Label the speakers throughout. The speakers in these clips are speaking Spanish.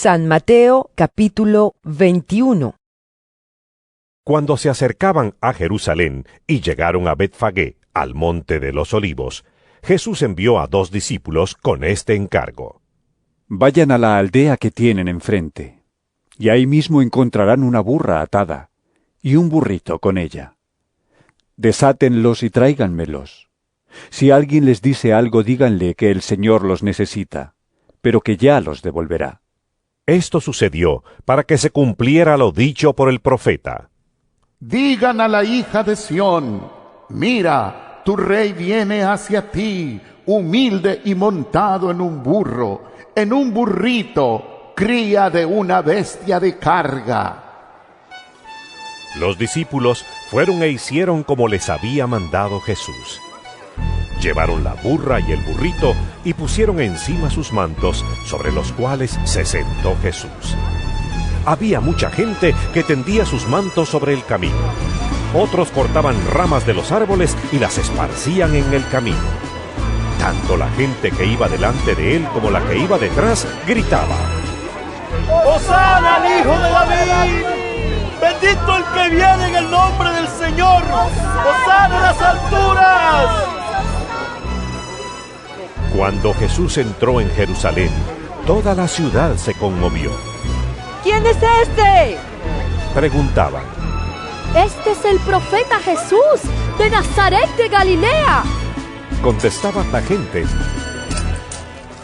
Speaker 1: San Mateo capítulo 21.
Speaker 2: Cuando se acercaban a Jerusalén y llegaron a Betfagé, al monte de los Olivos, Jesús envió a 2 discípulos con este encargo.
Speaker 3: Vayan a la aldea que tienen enfrente, y ahí mismo encontrarán una burra atada, y un burrito con ella. Desátenlos y tráiganmelos. Si alguien les dice algo, díganle que el Señor los necesita, pero que ya los devolverá.
Speaker 2: Esto sucedió para que se cumpliera lo dicho por el profeta.
Speaker 4: Digan a la hija de Sión, mira, tu rey viene hacia ti, humilde y montado en un burro, en un burrito, cría de una bestia de carga.
Speaker 2: Los discípulos fueron e hicieron como les había mandado Jesús. Llevaron la burra y el burrito y pusieron encima sus mantos, sobre los cuales se sentó Jesús. Había mucha gente que tendía sus mantos sobre el camino. Otros cortaban ramas de los árboles y las esparcían en el camino. Tanto la gente que iba delante de él como la que iba detrás gritaba:
Speaker 5: ¡Hosana al Hijo de David! ¡Bendito el que viene en el nombre del Señor! ¡Hosana en las alturas!
Speaker 2: Cuando Jesús entró en Jerusalén, toda la ciudad se conmovió.
Speaker 1: ¿Quién es este?
Speaker 2: Preguntaban.
Speaker 6: Este es el profeta Jesús, de Nazaret de Galilea.
Speaker 2: Contestaba la gente.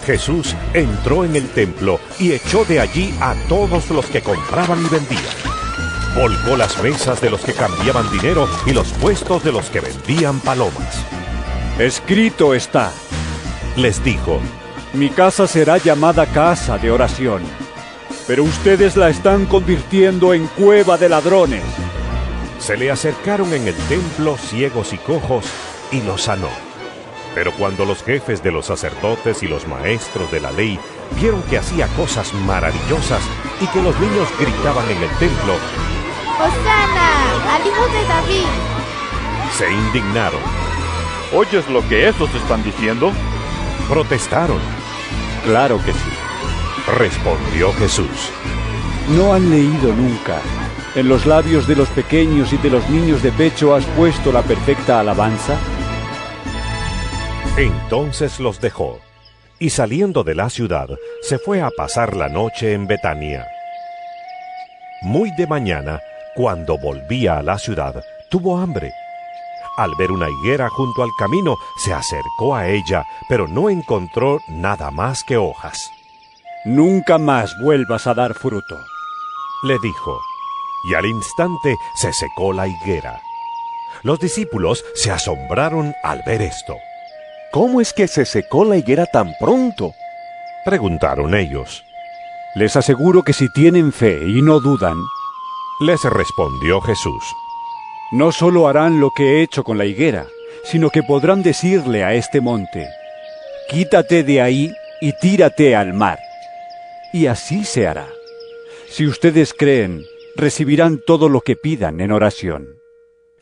Speaker 2: Jesús entró en el templo y echó de allí a todos los que compraban y vendían. Volcó las mesas de los que cambiaban dinero y los puestos de los que vendían palomas.
Speaker 3: Escrito está,
Speaker 2: Les dijo:
Speaker 3: mi casa será llamada casa de oración, pero ustedes la están convirtiendo en cueva de ladrones.
Speaker 2: Se le acercaron en el templo ciegos y cojos y los sanó. Pero cuando los jefes de los sacerdotes y los maestros de la ley vieron que hacía cosas maravillosas y que los niños gritaban en el templo:
Speaker 6: ¡Hosana al Hijo de David!
Speaker 2: se indignaron.
Speaker 5: ¿Oyes lo que estos están diciendo?
Speaker 2: Protestaron.
Speaker 3: Claro que sí.
Speaker 2: Respondió Jesús:
Speaker 3: ¿No han leído nunca? ¿En los labios de los pequeños y de los niños de pecho has puesto la perfecta alabanza?
Speaker 2: Entonces los dejó, y saliendo de la ciudad, se fue a pasar la noche en Betania. Muy de mañana, cuando volvía a la ciudad, tuvo hambre. Al ver una higuera junto al camino, se acercó a ella, pero no encontró nada más que hojas.
Speaker 3: Nunca más vuelvas a dar fruto,
Speaker 2: Le dijo, y al instante se secó la higuera. Los discípulos se asombraron al ver esto.
Speaker 7: ¿Cómo es que se secó la higuera tan pronto?
Speaker 2: Preguntaron ellos.
Speaker 3: Les aseguro que si tienen fe y no dudan,
Speaker 2: Les respondió Jesús:
Speaker 3: no solo harán lo que he hecho con la higuera, sino que podrán decirle a este monte: quítate de ahí y tírate al mar. Y así se hará. Si ustedes creen, recibirán todo lo que pidan en oración.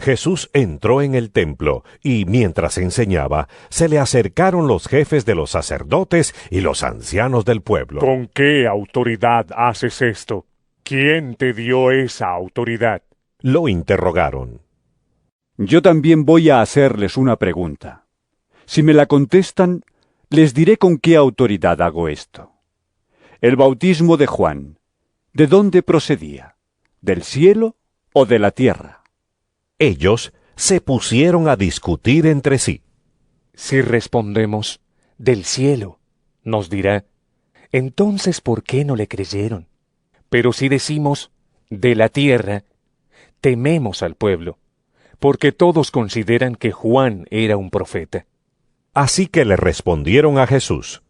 Speaker 2: Jesús entró en el templo, y mientras enseñaba, se le acercaron los jefes de los sacerdotes y los ancianos del pueblo.
Speaker 8: ¿Con qué autoridad haces esto? ¿Quién te dio esa autoridad?
Speaker 2: Lo interrogaron.
Speaker 3: Yo también voy a hacerles una pregunta. Si me la contestan, les diré con qué autoridad hago esto. El bautismo de Juan, ¿de dónde procedía? ¿Del cielo o de la tierra?
Speaker 2: Ellos se pusieron a discutir entre sí.
Speaker 9: Si respondemos, del cielo, nos dirá, entonces ¿por qué no le creyeron? Pero si decimos, de la tierra, tememos al pueblo, porque todos consideran que Juan era un profeta.
Speaker 2: Así que le respondieron a Jesús: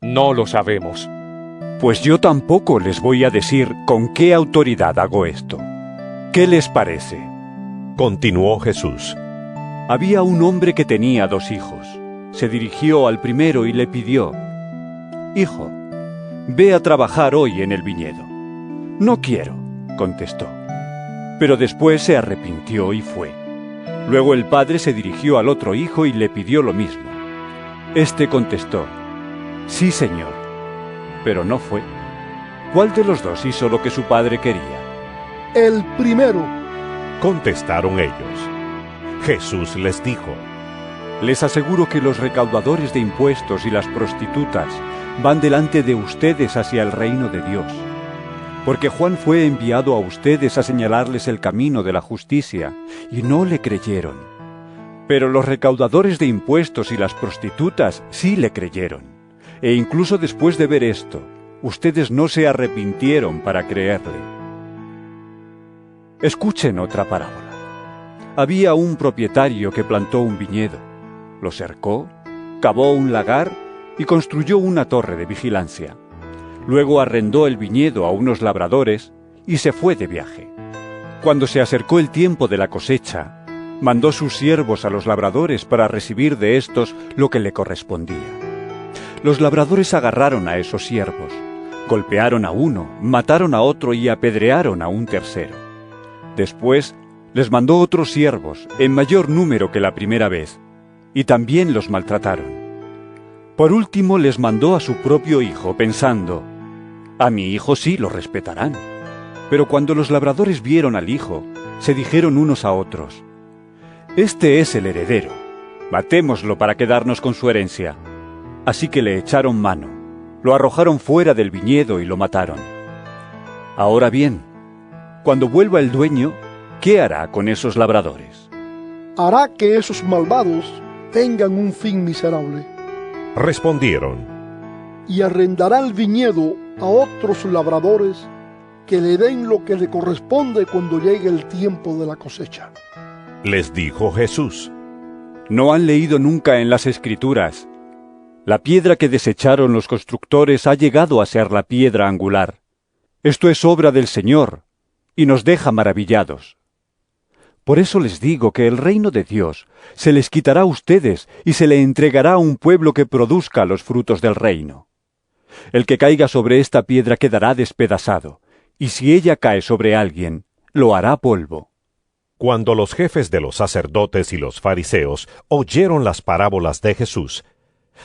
Speaker 9: No lo sabemos.
Speaker 3: Pues yo tampoco les voy a decir con qué autoridad hago esto. ¿Qué les parece?
Speaker 2: Continuó Jesús:
Speaker 3: Había un hombre que tenía 2 hijos. Se dirigió al primero y le pidió: Hijo, ve a trabajar hoy en el viñedo. No quiero, contestó. Pero después se arrepintió y fue. Luego el padre se dirigió al otro hijo y le pidió lo mismo. Este contestó: Sí, señor. Pero no fue. ¿Cuál de los dos hizo lo que su padre quería?
Speaker 10: El primero.
Speaker 2: Contestaron ellos. Jesús les dijo:
Speaker 3: Les aseguro que los recaudadores de impuestos y las prostitutas van delante de ustedes hacia el reino de Dios. Porque Juan fue enviado a ustedes a señalarles el camino de la justicia, y no le creyeron. Pero los recaudadores de impuestos y las prostitutas sí le creyeron. E incluso después de ver esto, ustedes no se arrepintieron para creerle. Escuchen otra parábola. Había un propietario que plantó un viñedo, lo cercó, cavó un lagar y construyó una torre de vigilancia. Luego arrendó el viñedo a unos labradores y se fue de viaje. Cuando se acercó el tiempo de la cosecha, mandó sus siervos a los labradores para recibir de éstos lo que le correspondía. Los labradores agarraron a esos siervos, golpearon a uno, mataron a otro y apedrearon a un tercero. Después les mandó otros siervos, en mayor número que la primera vez, y también los maltrataron. Por último les mandó a su propio hijo, pensando: a mi hijo sí lo respetarán. Pero cuando los labradores vieron al hijo, se dijeron unos a otros: este es el heredero, matémoslo para quedarnos con su herencia. Así que le echaron mano, lo arrojaron fuera del viñedo y lo mataron. Ahora bien, cuando vuelva el dueño, ¿qué hará con esos labradores?
Speaker 10: Hará que esos malvados tengan un fin miserable.
Speaker 2: Respondieron:
Speaker 10: y arrendará el viñedo a otros labradores que le den lo que le corresponde cuando llegue el tiempo de la cosecha.
Speaker 2: Les dijo Jesús:
Speaker 3: ¿No han leído nunca en las Escrituras: la piedra que desecharon los constructores ha llegado a ser la piedra angular? Esto es obra del Señor, y nos deja maravillados. Por eso les digo que el reino de Dios se les quitará a ustedes y se le entregará a un pueblo que produzca los frutos del reino. El que caiga sobre esta piedra quedará despedazado, y si ella cae sobre alguien, lo hará polvo.
Speaker 2: Cuando los jefes de los sacerdotes y los fariseos oyeron las parábolas de Jesús,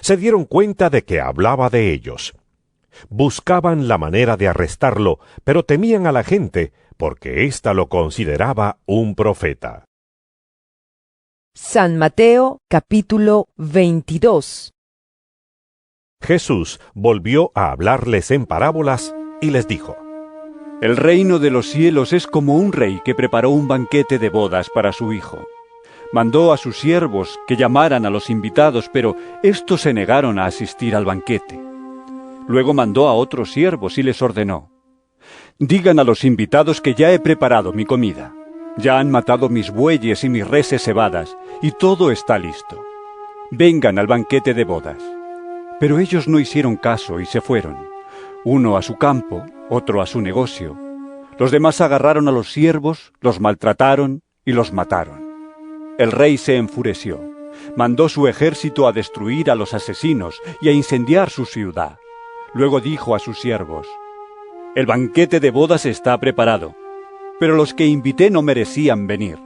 Speaker 2: se dieron cuenta de que hablaba de ellos. Buscaban la manera de arrestarlo, pero temían a la gente, porque ésta lo consideraba un profeta.
Speaker 1: San Mateo, capítulo 22.
Speaker 2: Jesús volvió a hablarles en parábolas y les dijo:
Speaker 3: El reino de los cielos es como un rey que preparó un banquete de bodas para su hijo. Mandó a sus siervos que llamaran a los invitados, pero éstos se negaron a asistir al banquete. Luego mandó a otros siervos y les ordenó: digan a los invitados que ya he preparado mi comida. Ya han matado mis bueyes y mis reses cebadas, y todo está listo. Vengan al banquete de bodas. Pero ellos no hicieron caso y se fueron, uno a su campo, otro a su negocio. Los demás agarraron a los siervos, los maltrataron y los mataron. El rey se enfureció, mandó su ejército a destruir a los asesinos y a incendiar su ciudad. Luego dijo a sus siervos: el banquete de bodas está preparado, pero los que invité no merecían venir.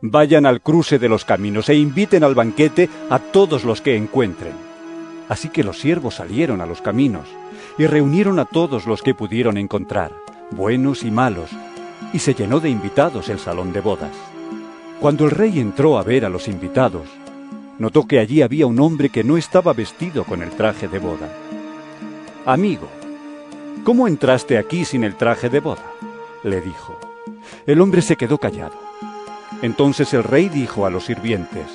Speaker 3: Vayan al cruce de los caminos e inviten al banquete a todos los que encuentren. Así que los siervos salieron a los caminos y reunieron a todos los que pudieron encontrar, buenos y malos, y se llenó de invitados el salón de bodas. Cuando el rey entró a ver a los invitados, notó que allí había un hombre que no estaba vestido con el traje de boda. Amigo, ¿cómo entraste aquí sin el traje de boda?, le dijo. El hombre se quedó callado. Entonces el rey dijo a los sirvientes: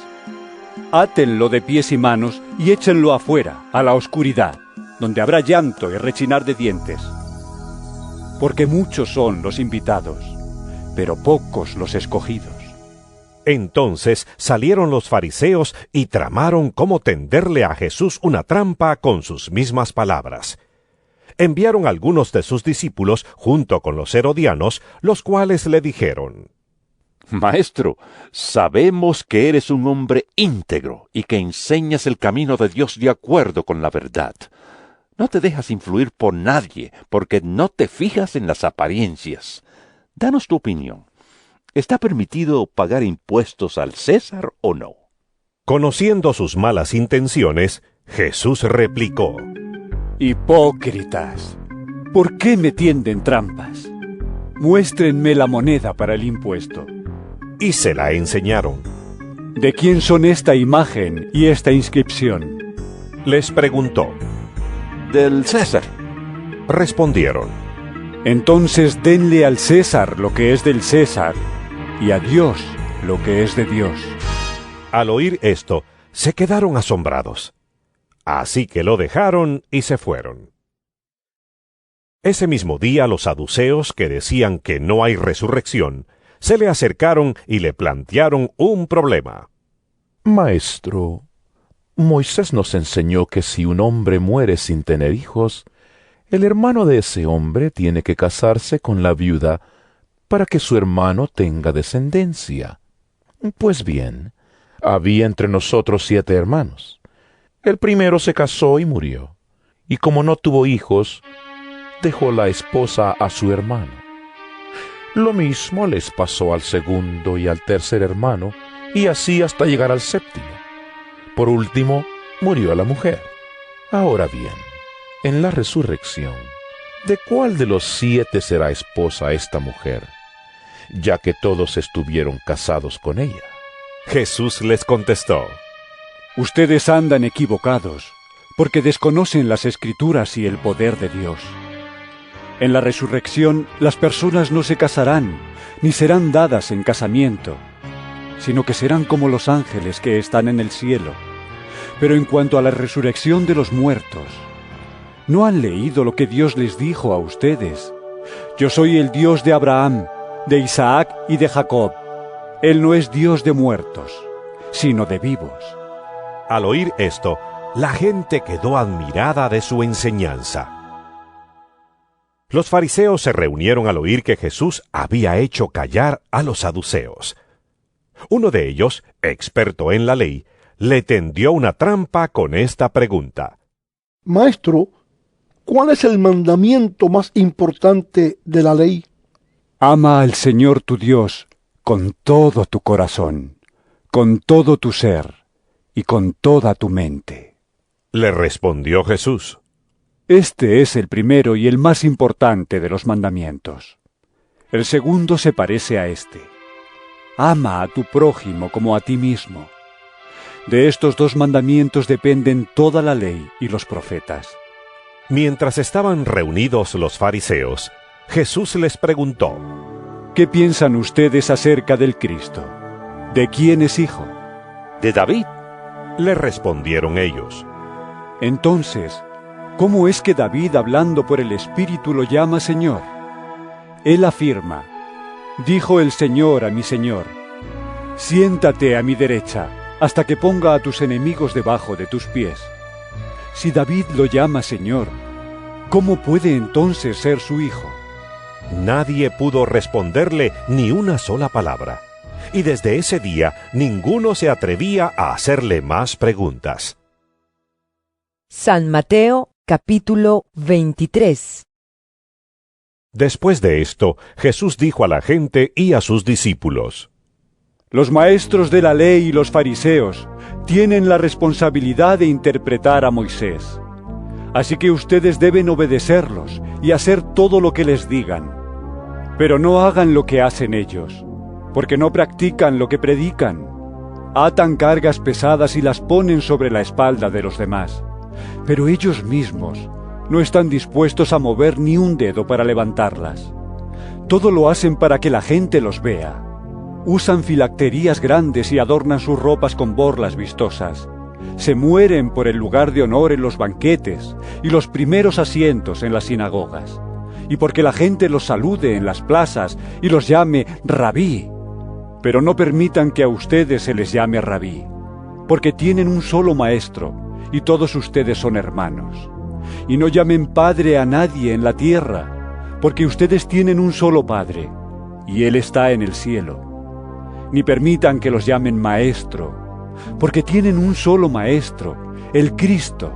Speaker 3: átenlo de pies y manos y échenlo afuera, a la oscuridad, donde habrá llanto y rechinar de dientes. Porque muchos son los invitados, pero pocos los escogidos.
Speaker 2: Entonces salieron los fariseos y tramaron cómo tenderle a Jesús una trampa con sus mismas palabras. Enviaron algunos de sus discípulos junto con los herodianos, los cuales le dijeron:
Speaker 7: Maestro, sabemos que eres un hombre íntegro y que enseñas el camino de Dios de acuerdo con la verdad. No te dejas influir por nadie, porque no te fijas en las apariencias. Danos tu opinión. ¿Está permitido pagar impuestos al César o no?
Speaker 2: Conociendo sus malas intenciones, Jesús replicó:
Speaker 3: Hipócritas, ¿Por qué me tienden trampas? Muéstrenme la moneda para el impuesto.
Speaker 2: Y se la enseñaron.
Speaker 3: ¿De quién son esta imagen y esta inscripción?
Speaker 2: Les preguntó.
Speaker 7: Del César.
Speaker 2: Respondieron.
Speaker 3: Entonces denle al César lo que es del César, y a Dios lo que es de Dios.
Speaker 2: Al oír esto, se quedaron asombrados. Así que lo dejaron y se fueron. Ese mismo día los saduceos, que decían que no hay resurrección, se le acercaron y le plantearon un problema.
Speaker 11: Maestro, Moisés nos enseñó que si un hombre muere sin tener hijos, el hermano de ese hombre tiene que casarse con la viuda para que su hermano tenga descendencia. Pues bien, había entre nosotros 7 hermanos. El primero se casó y murió, y como no tuvo hijos, dejó la esposa a su hermano. Lo mismo les pasó al segundo y al tercer hermano, y así hasta llegar al séptimo. Por último, murió la mujer. Ahora bien, en la resurrección, ¿de cuál de los 7 será esposa esta mujer, ya que todos estuvieron casados con ella?
Speaker 2: Jesús les contestó.
Speaker 3: Ustedes andan equivocados, porque desconocen las Escrituras y el poder de Dios. En la resurrección, las personas no se casarán, ni serán dadas en casamiento, sino que serán como los ángeles que están en el cielo. Pero en cuanto a la resurrección de los muertos, ¿no han leído lo que Dios les dijo a ustedes? Yo soy el Dios de Abraham, de Isaac y de Jacob. Él no es Dios de muertos, sino de vivos.
Speaker 2: Al oír esto, la gente quedó admirada de su enseñanza. Los fariseos se reunieron al oír que Jesús había hecho callar a los saduceos. Uno de ellos, experto en la ley, le tendió una trampa con esta pregunta.
Speaker 10: Maestro, ¿cuál es el mandamiento más importante de la ley?
Speaker 3: Ama al Señor tu Dios con todo tu corazón, con todo tu ser y con toda tu mente.
Speaker 2: Le respondió Jesús.
Speaker 3: Este es el primero y el más importante de los mandamientos. El segundo se parece a este. Ama a tu prójimo como a ti mismo. De estos 2 mandamientos dependen toda la ley y los profetas.
Speaker 2: Mientras estaban reunidos los fariseos, Jesús les preguntó.
Speaker 3: ¿Qué piensan ustedes acerca del Cristo? ¿De quién es hijo?
Speaker 7: De David.
Speaker 2: Le respondieron ellos.
Speaker 3: Entonces, ¿cómo es que David, hablando por el Espíritu, lo llama Señor? Él afirma, dijo el Señor a mi Señor, siéntate a mi derecha, hasta que ponga a tus enemigos debajo de tus pies. Si David lo llama Señor, ¿cómo puede entonces ser su hijo?
Speaker 2: Nadie pudo responderle ni una sola palabra, y desde ese día ninguno se atrevía a hacerle más preguntas.
Speaker 1: San Mateo, capítulo 23.
Speaker 2: Después de esto, Jesús dijo a la gente y a sus discípulos:
Speaker 3: Los maestros de la ley y los fariseos tienen la responsabilidad de interpretar a Moisés. Así que ustedes deben obedecerlos y hacer todo lo que les digan. Pero no hagan lo que hacen ellos, porque no practican lo que predican. Atan cargas pesadas y las ponen sobre la espalda de los demás. Pero ellos mismos no están dispuestos a mover ni un dedo para levantarlas. Todo lo hacen para que la gente los vea. Usan filacterías grandes y adornan sus ropas con borlas vistosas. Se mueren por el lugar de honor en los banquetes y los primeros asientos en las sinagogas, y porque la gente los salude en las plazas y los llame Rabí. Pero no permitan que a ustedes se les llame Rabí, porque tienen un solo maestro, y todos ustedes son hermanos. Y no llamen Padre a nadie en la tierra, porque ustedes tienen un solo Padre, y Él está en el cielo. Ni permitan que los llamen Maestro, porque tienen un solo Maestro, el Cristo.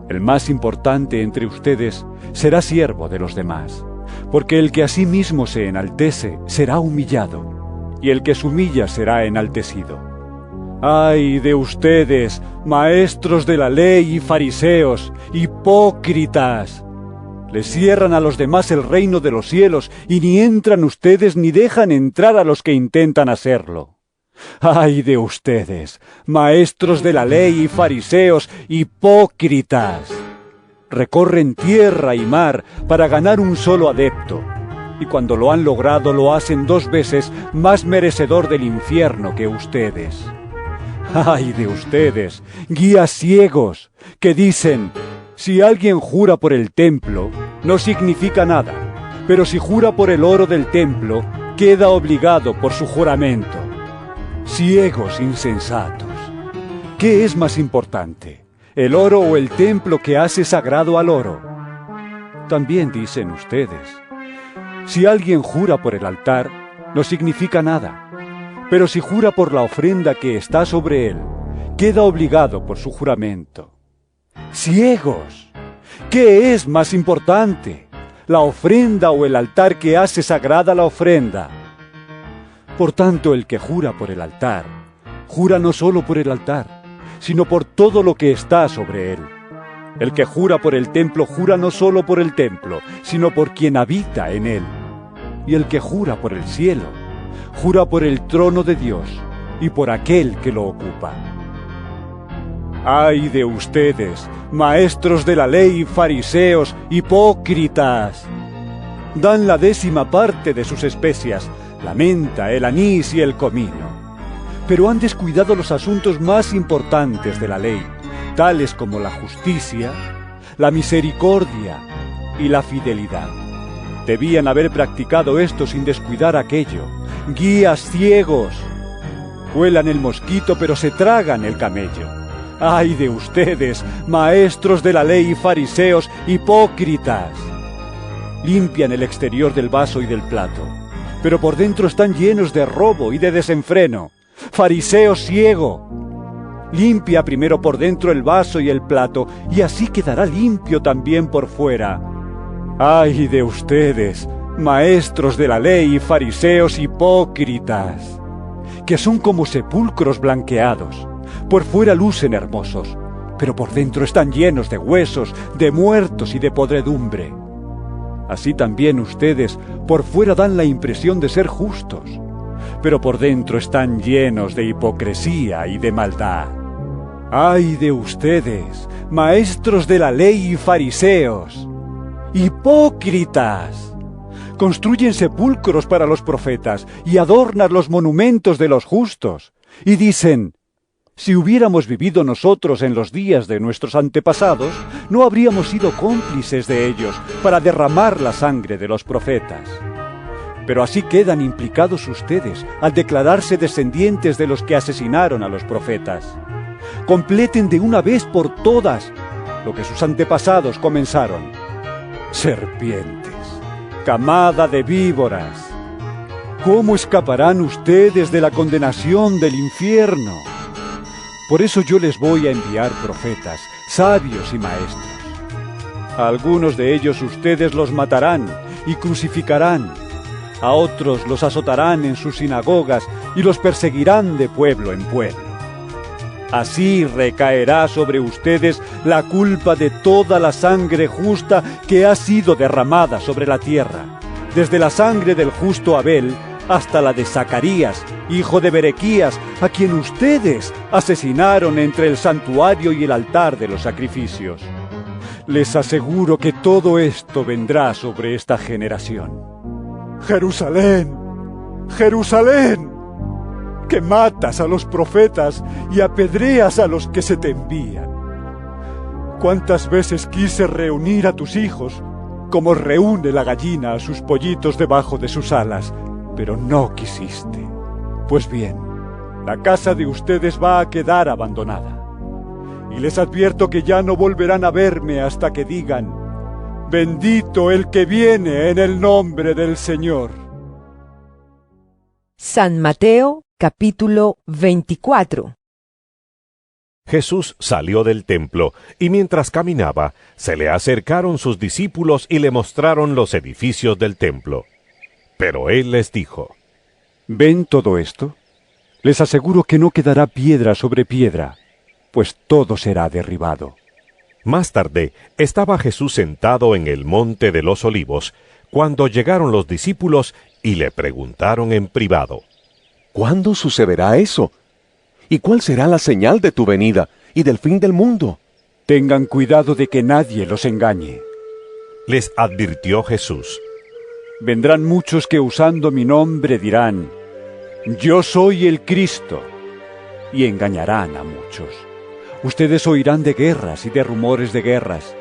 Speaker 3: El más importante entre ustedes será siervo de los demás, porque el que a sí mismo se enaltece será humillado, y el que se humilla será enaltecido. ¡Ay de ustedes, maestros de la ley y fariseos, hipócritas! Les cierran a los demás el reino de los cielos, y ni entran ustedes ni dejan entrar a los que intentan hacerlo. ¡Ay de ustedes, maestros de la ley y fariseos, hipócritas! Recorren tierra y mar para ganar un solo adepto, y cuando lo han logrado lo hacen 2 veces más merecedor del infierno que ustedes. ¡Ay de ustedes, guías ciegos, que dicen: si alguien jura por el templo, no significa nada, pero si jura por el oro del templo, queda obligado por su juramento! Ciegos insensatos, ¿qué es más importante, el oro o el templo que hace sagrado al oro? También dicen ustedes: si alguien jura por el altar, no significa nada, pero si jura por la ofrenda que está sobre él, queda obligado por su juramento. ¡Ciegos! ¿Qué es más importante, la ofrenda o el altar que hace sagrada la ofrenda? Por tanto, el que jura por el altar, jura no solo por el altar, sino por todo lo que está sobre él. El que jura por el templo, jura no solo por el templo, sino por quien habita en él. Y el que jura por el cielo, jura por el trono de Dios y por aquel que lo ocupa. ¡Ay de ustedes, maestros de la ley y fariseos, hipócritas! Dan la 10ª parte de sus especias, la menta, el anís y el comino, pero han descuidado los asuntos más importantes de la ley, tales como la justicia, la misericordia y la fidelidad. Debían haber practicado esto sin descuidar aquello. Guías ciegos. Cuelan el mosquito, pero se tragan el camello. ¡Ay de ustedes, maestros de la ley y fariseos, hipócritas! Limpian el exterior del vaso y del plato, pero por dentro están llenos de robo y de desenfreno. ¡Fariseo ciego! Limpia primero por dentro el vaso y el plato, y así quedará limpio también por fuera. ¡Ay de ustedes, maestros de la ley y fariseos, hipócritas! Que son como sepulcros blanqueados. Por fuera lucen hermosos, pero por dentro están llenos de huesos, de muertos y de podredumbre. Así también ustedes por fuera dan la impresión de ser justos, pero por dentro están llenos de hipocresía y de maldad. ¡Ay de ustedes, maestros de la ley y fariseos! ¡Hipócritas! Construyen sepulcros para los profetas y adornan los monumentos de los justos, y dicen: si hubiéramos vivido nosotros en los días de nuestros antepasados, no habríamos sido cómplices de ellos para derramar la sangre de los profetas. Pero así quedan implicados ustedes al declararse descendientes de los que asesinaron a los profetas. Completen de una vez por todas lo que sus antepasados comenzaron. Serpientes, camada de víboras, ¿cómo escaparán ustedes de la condenación del infierno? Por eso yo les voy a enviar profetas, sabios y maestros. A algunos de ellos ustedes los matarán y crucificarán. A otros los azotarán en sus sinagogas y los perseguirán de pueblo en pueblo. Así recaerá sobre ustedes la culpa de toda la sangre justa que ha sido derramada sobre la tierra, desde la sangre del justo Abel hasta la de Zacarías, hijo de Berequías, a quien ustedes asesinaron entre el santuario y el altar de los sacrificios. Les aseguro que todo esto vendrá sobre esta generación. ¡Jerusalén! ¡Jerusalén! Que matas a los profetas y apedreas a los que se te envían. ¿Cuántas veces quise reunir a tus hijos, como reúne la gallina a sus pollitos debajo de sus alas, pero no quisiste? Pues bien, la casa de ustedes va a quedar abandonada. Y les advierto que ya no volverán a verme hasta que digan: bendito el que viene en el nombre del Señor.
Speaker 1: San Mateo, capítulo 24.
Speaker 2: Jesús salió del templo, y mientras caminaba, se le acercaron sus discípulos y le mostraron los edificios del templo. Pero él les dijo:
Speaker 3: ¿ven todo esto? Les aseguro que no quedará piedra sobre piedra, pues todo será derribado.
Speaker 2: Más tarde, estaba Jesús sentado en el monte de los Olivos, cuando llegaron los discípulos y le preguntaron en privado:
Speaker 12: ¿Cuándo sucederá eso? ¿Y cuál será la señal de tu venida y del fin del mundo?
Speaker 3: Tengan cuidado de que nadie los engañe.
Speaker 2: Les advirtió Jesús:
Speaker 3: Vendrán muchos que usando mi nombre dirán: Yo soy el Cristo, y engañarán a muchos. Ustedes oirán de guerras y de rumores de guerras,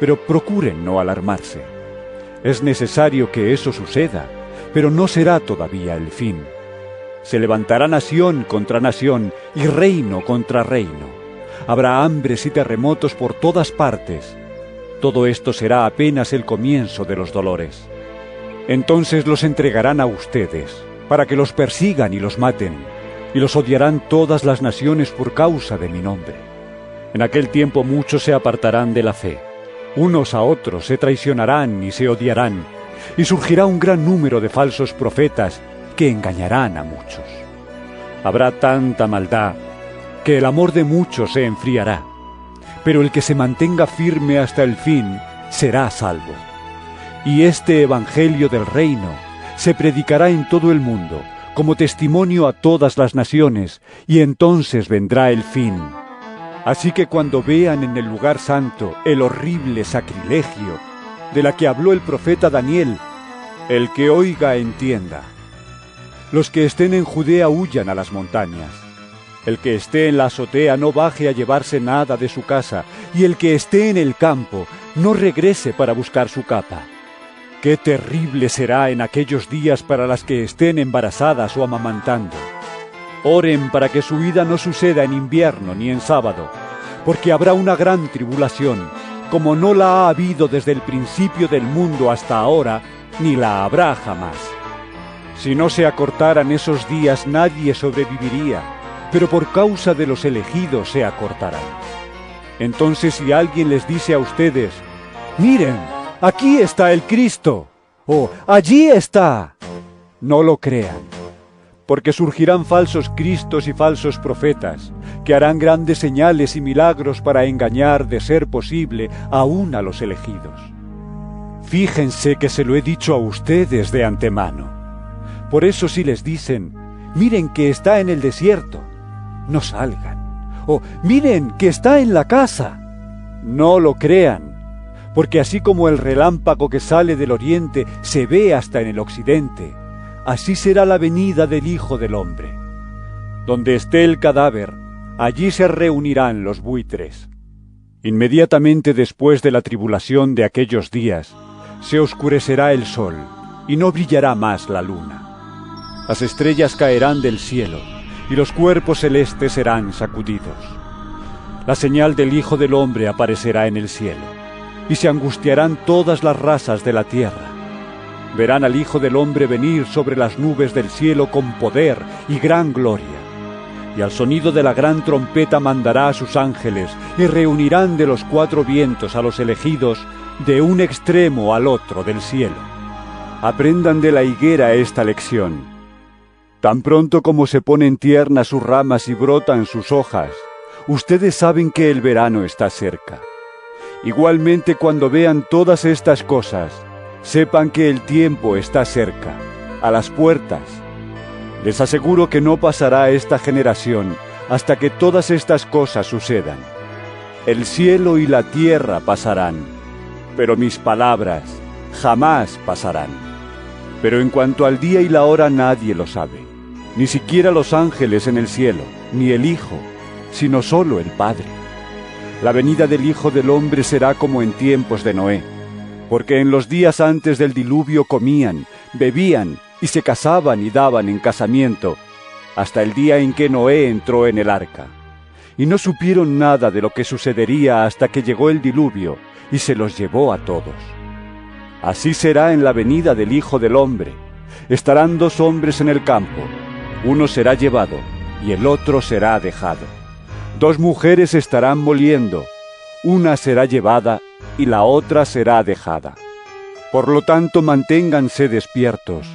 Speaker 3: pero procuren no alarmarse. Es necesario que eso suceda, pero no será todavía el fin. Se levantará nación contra nación y reino contra reino. Habrá hambres y terremotos por todas partes. Todo esto será apenas el comienzo de los dolores. Entonces los entregarán a ustedes, para que los persigan y los maten, y los odiarán todas las naciones por causa de mi nombre. En aquel tiempo muchos se apartarán de la fe, unos a otros se traicionarán y se odiarán, y surgirá un gran número de falsos profetas que engañarán a muchos. Habrá tanta maldad que el amor de muchos se enfriará, pero el que se mantenga firme hasta el fin será salvo. Y este evangelio del reino se predicará en todo el mundo, como testimonio a todas las naciones, y entonces vendrá el fin. Así que cuando vean en el lugar santo el horrible sacrilegio de la que habló el profeta Daniel, el que oiga entienda. Los que estén en Judea huyan a las montañas. El que esté en la azotea no baje a llevarse nada de su casa, y el que esté en el campo no regrese para buscar su capa. ¡Qué terrible será en aquellos días para las que estén embarazadas o amamantando! Oren para que su ida no suceda en invierno ni en sábado, porque habrá una gran tribulación, como no la ha habido desde el principio del mundo hasta ahora, ni la habrá jamás. Si no se acortaran esos días, nadie sobreviviría, pero por causa de los elegidos se acortarán. Entonces, si alguien les dice a ustedes: «Miren, aquí está el Cristo», o «allí está», no lo crean, porque surgirán falsos cristos y falsos profetas, que harán grandes señales y milagros para engañar, de ser posible, aún a los elegidos. Fíjense que se lo he dicho a ustedes de antemano. Por eso si les dicen: «Miren que está en el desierto», no salgan. O «Miren que está en la casa», no lo crean, porque así como el relámpago que sale del oriente se ve hasta en el occidente, así será la venida del Hijo del Hombre. Donde esté el cadáver, allí se reunirán los buitres. Inmediatamente después de la tribulación de aquellos días, se oscurecerá el sol, y no brillará más la luna. Las estrellas caerán del cielo, y los cuerpos celestes serán sacudidos. La señal del Hijo del Hombre aparecerá en el cielo, y se angustiarán todas las razas de la tierra. Verán al Hijo del Hombre venir sobre las nubes del cielo con poder y gran gloria. Y al sonido de la gran trompeta mandará a sus ángeles, y reunirán de los cuatro vientos a los elegidos de un extremo al otro del cielo. Aprendan de la higuera esta lección. Tan pronto como se ponen tiernas sus ramas y brotan sus hojas, ustedes saben que el verano está cerca. Igualmente, cuando vean todas estas cosas, sepan que el tiempo está cerca, a las puertas. Les aseguro que no pasará esta generación hasta que todas estas cosas sucedan. El cielo y la tierra pasarán, pero mis palabras jamás pasarán. Pero en cuanto al día y la hora nadie lo sabe, ni siquiera los ángeles en el cielo, ni el Hijo, sino solo el Padre. La venida del Hijo del Hombre será como en tiempos de Noé, porque en los días antes del diluvio comían, bebían y se casaban y daban en casamiento, hasta el día en que Noé entró en el arca. Y no supieron nada de lo que sucedería hasta que llegó el diluvio y se los llevó a todos. Así será en la venida del Hijo del Hombre. Estarán dos hombres en el campo, uno será llevado y el otro será dejado. Dos mujeres estarán moliendo, una será llevada y la otra será dejada. Por lo tanto, manténganse despiertos,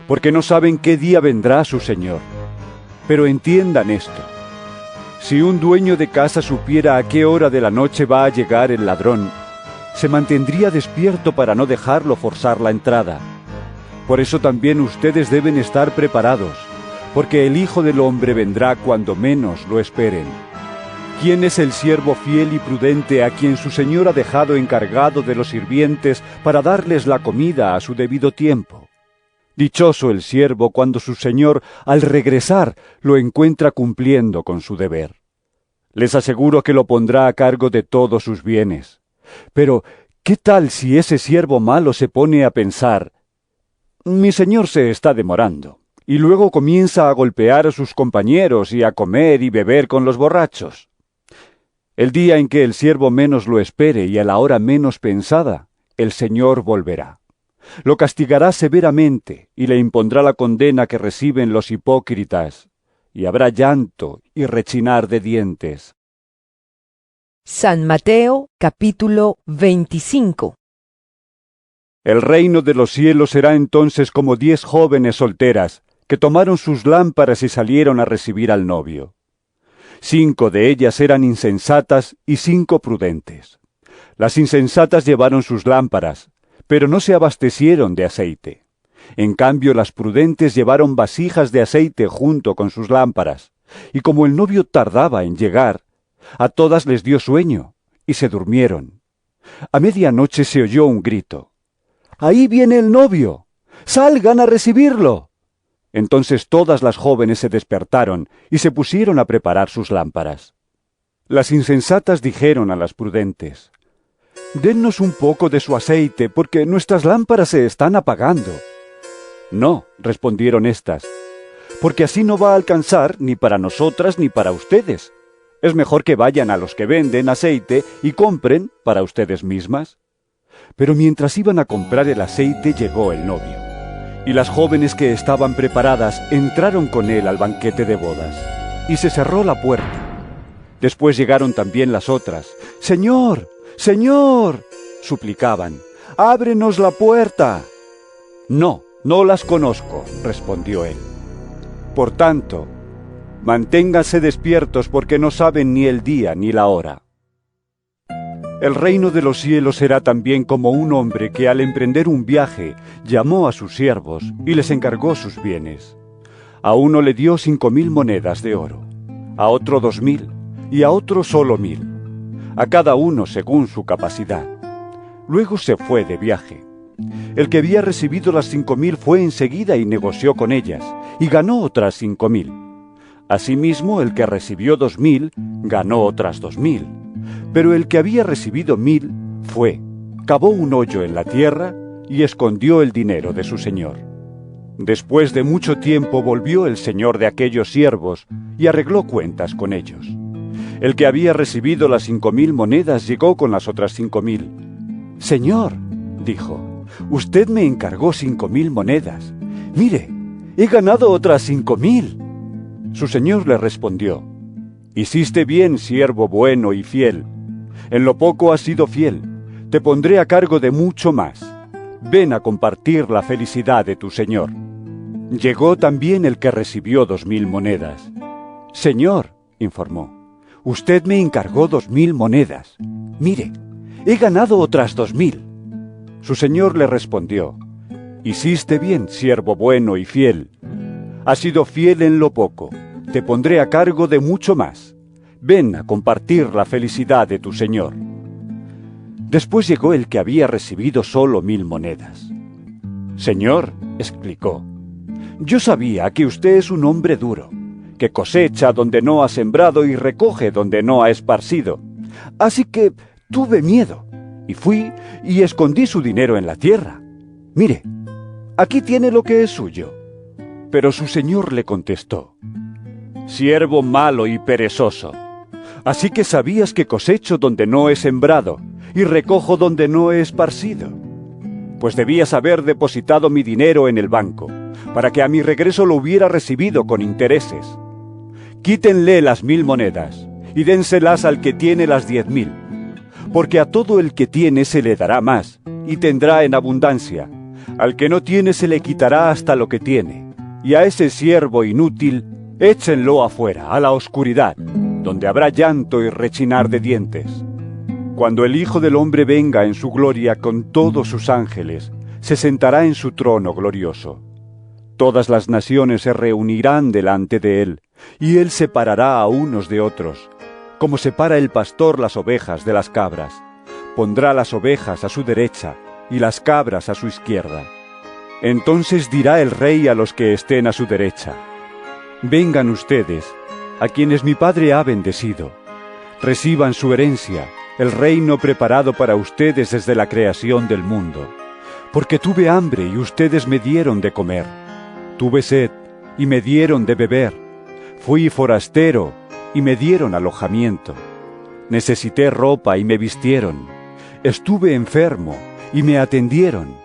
Speaker 3: porque no saben qué día vendrá su Señor. Pero entiendan esto: Si un dueño de casa supiera a qué hora de la noche va a llegar el ladrón, se mantendría despierto para no dejarlo forzar la entrada. Por eso también ustedes deben estar preparados, porque el Hijo del Hombre vendrá cuando menos lo esperen. ¿Quién es el siervo fiel y prudente a quien su señor ha dejado encargado de los sirvientes para darles la comida a su debido tiempo? Dichoso el siervo cuando su señor, al regresar, lo encuentra cumpliendo con su deber. Les aseguro que lo pondrá a cargo de todos sus bienes. Pero, ¿qué tal si ese siervo malo se pone a pensar: mi señor se está demorando, y luego comienza a golpear a sus compañeros y a comer y beber con los borrachos? El día en que el siervo menos lo espere y a la hora menos pensada, el Señor volverá. Lo castigará severamente y le impondrá la condena que reciben los hipócritas, y habrá llanto y rechinar de dientes.
Speaker 1: San Mateo, capítulo 25.
Speaker 3: El reino de los cielos será entonces como 10 jóvenes solteras, que tomaron sus lámparas y salieron a recibir al novio. 5 de ellas eran insensatas y 5 prudentes. Las insensatas llevaron sus lámparas, pero no se abastecieron de aceite. En cambio, las prudentes llevaron vasijas de aceite junto con sus lámparas, y como el novio tardaba en llegar, a todas les dio sueño, y se durmieron. A medianoche se oyó un grito: ¡ahí viene el novio! ¡Salgan a recibirlo! Entonces todas las jóvenes se despertaron y se pusieron a preparar sus lámparas. Las insensatas dijeron a las prudentes: «Dennos un poco de su aceite, porque nuestras lámparas se están apagando». «No», respondieron éstas, «porque así no va a alcanzar ni para nosotras ni para ustedes. Es mejor que vayan a los que venden aceite y compren para ustedes mismas». Pero mientras iban a comprar el aceite llegó el novio. Y las jóvenes que estaban preparadas entraron con él al banquete de bodas, y se cerró la puerta. Después llegaron también las otras. «¡Señor! ¡Señor!», suplicaban, «ábrenos la puerta». «No, no las conozco», respondió él. «Por tanto, manténganse despiertos porque no saben ni el día ni la hora». El reino de los cielos será también como un hombre que al emprender un viaje llamó a sus siervos y les encargó sus bienes. A uno le dio 5.000 monedas de oro, a otro 2.000 y a otro solo 1.000, a cada uno según su capacidad. Luego se fue de viaje. El que había recibido las 5.000 fue enseguida y negoció con ellas, y ganó otras 5.000. Asimismo, el que recibió 2.000 ganó otras 2.000. Pero el que había recibido 1.000 fue, cavó un hoyo en la tierra y escondió el dinero de su señor. Después de mucho tiempo volvió el señor de aquellos siervos y arregló cuentas con ellos. El que había recibido las 5.000 monedas llegó con las otras 5.000. «Señor», dijo, «usted me encargó 5.000 monedas. Mire, he ganado otras 5.000». Su señor le respondió: «Hiciste bien, siervo bueno y fiel. En lo poco has sido fiel, te pondré a cargo de mucho más. Ven a compartir la felicidad de tu señor». Llegó también el que recibió 2.000 monedas. «Señor», informó, «usted me encargó 2.000 monedas. Mire, he ganado otras 2.000». Su señor le respondió: «Hiciste bien, siervo bueno y fiel. Has sido fiel en lo poco, te pondré a cargo de mucho más. Ven a compartir la felicidad de tu señor». Después llegó el que había recibido solo 1.000 monedas. «Señor», explicó, «yo sabía que usted es un hombre duro, que cosecha donde no ha sembrado y recoge donde no ha esparcido. Así que tuve miedo, y fui y escondí su dinero en la tierra. Mire, aquí tiene lo que es suyo». Pero su señor le contestó: «Siervo malo y perezoso, así que sabías que cosecho donde no he sembrado y recojo donde no he esparcido. Pues debías haber depositado mi dinero en el banco, para que a mi regreso lo hubiera recibido con intereses. Quítenle las 1.000 monedas y dénselas al que tiene las 10.000, porque a todo el que tiene se le dará más y tendrá en abundancia. Al que no tiene se le quitará hasta lo que tiene, y a ese siervo inútil échenlo afuera, a la oscuridad, donde habrá llanto y rechinar de dientes. Cuando el Hijo del Hombre venga en su gloria con todos sus ángeles, se sentará en su trono glorioso. Todas las naciones se reunirán delante de él, y él separará a unos de otros, como separa el pastor las ovejas de las cabras. Pondrá las ovejas a su derecha y las cabras a su izquierda. Entonces dirá el Rey a los que estén a su derecha: vengan ustedes, a quienes mi Padre ha bendecido. Reciban su herencia, el reino preparado para ustedes desde la creación del mundo. Porque tuve hambre y ustedes me dieron de comer. Tuve sed y me dieron de beber. Fui forastero y me dieron alojamiento. Necesité ropa y me vistieron. Estuve enfermo y me atendieron.